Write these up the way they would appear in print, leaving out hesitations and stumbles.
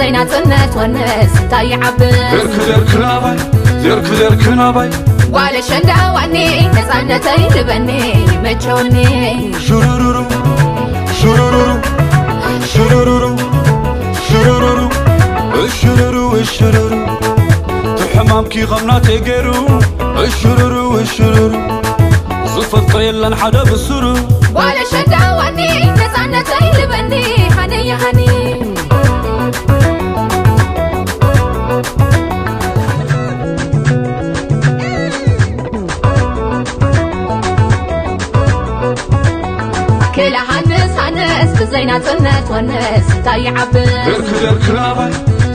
زيناتنا تونس تاي عبد زيرك ناباي ولا شندا واني نزعنتي لبني مجوني شرورو شرورو شرورو شرورو الشرورو الشرورو تحمامكي غمنات يقرو الشرورو الشرورو صفت طيلن حدا بالسرو ولا شندا واني نزعنتي لبني هني يا هني كل هنس بزيناتنا تونس تاي عبد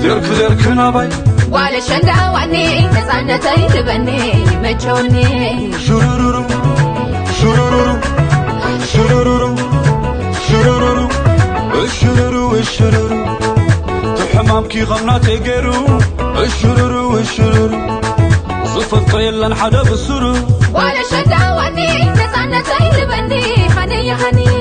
زيرك ناباي ولا شندا واني نزعنتي لبني مجوني شرورو شرورو شرورو شرورو الشرورو الشرورو تحمامكي غمنات يقرو الشرورو الشرورو صفت طيلن حدا بالسرو ولا شندا واني نزعنتي لبني هني يا هني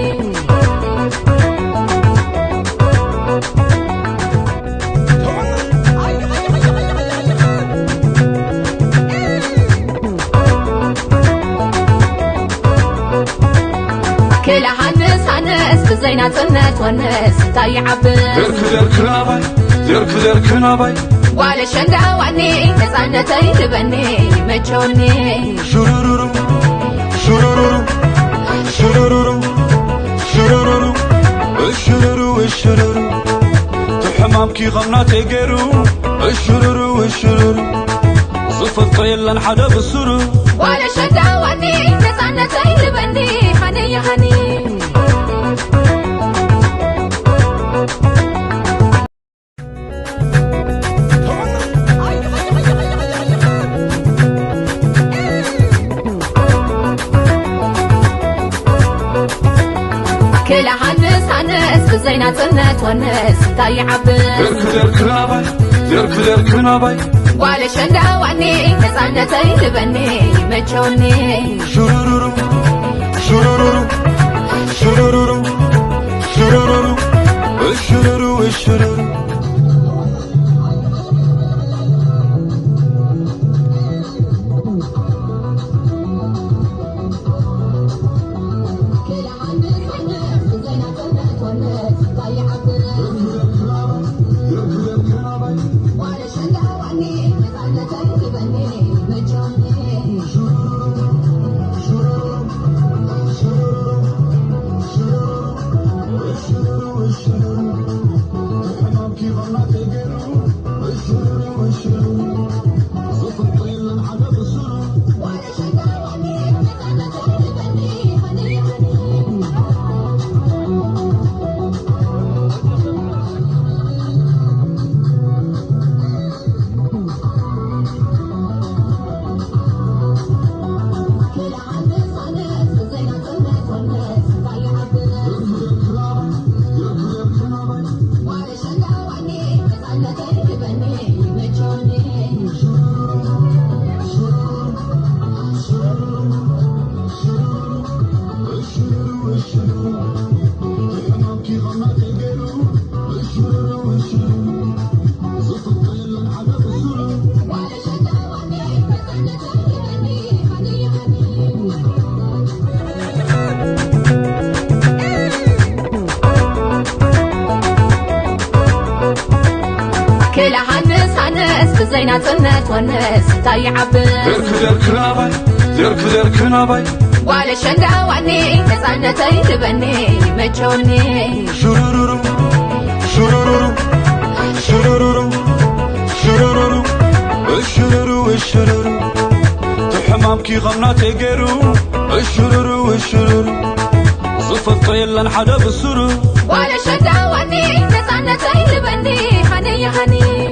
كل هنس بزيناتنا تونس تاي عبد زيرك ناباي ولا شندا واني نزعنتي لبني مجوني شرورو شرورو شرورو شرورو الشرورو الشرورو تحمامكي غمنات يقرو الشرورو الشرورو صفت طيلن حدا بالسرو ولا شندا واني نزعنتي لبني هني يا هني كل هنس بزيناتنا تونس تاي عبد زيرك ناباي ولا شندا واني نزعنتي لبني مجوني شرورو شرورو شرورو شرورو الشرورو الشرورو كل هنس بزيناتنا تونس تاي عبد زيرك ناباي ولا شندا واني نزعنتي لبني مجوني شرورو شرورو شرورو شرورو الشرورو الشرورو تحمامكي غمنات يقرو الشرورو الشرورو صفت طيلن حدا بالسرو ولا شندا واني نزعنتي لبني هني يا هني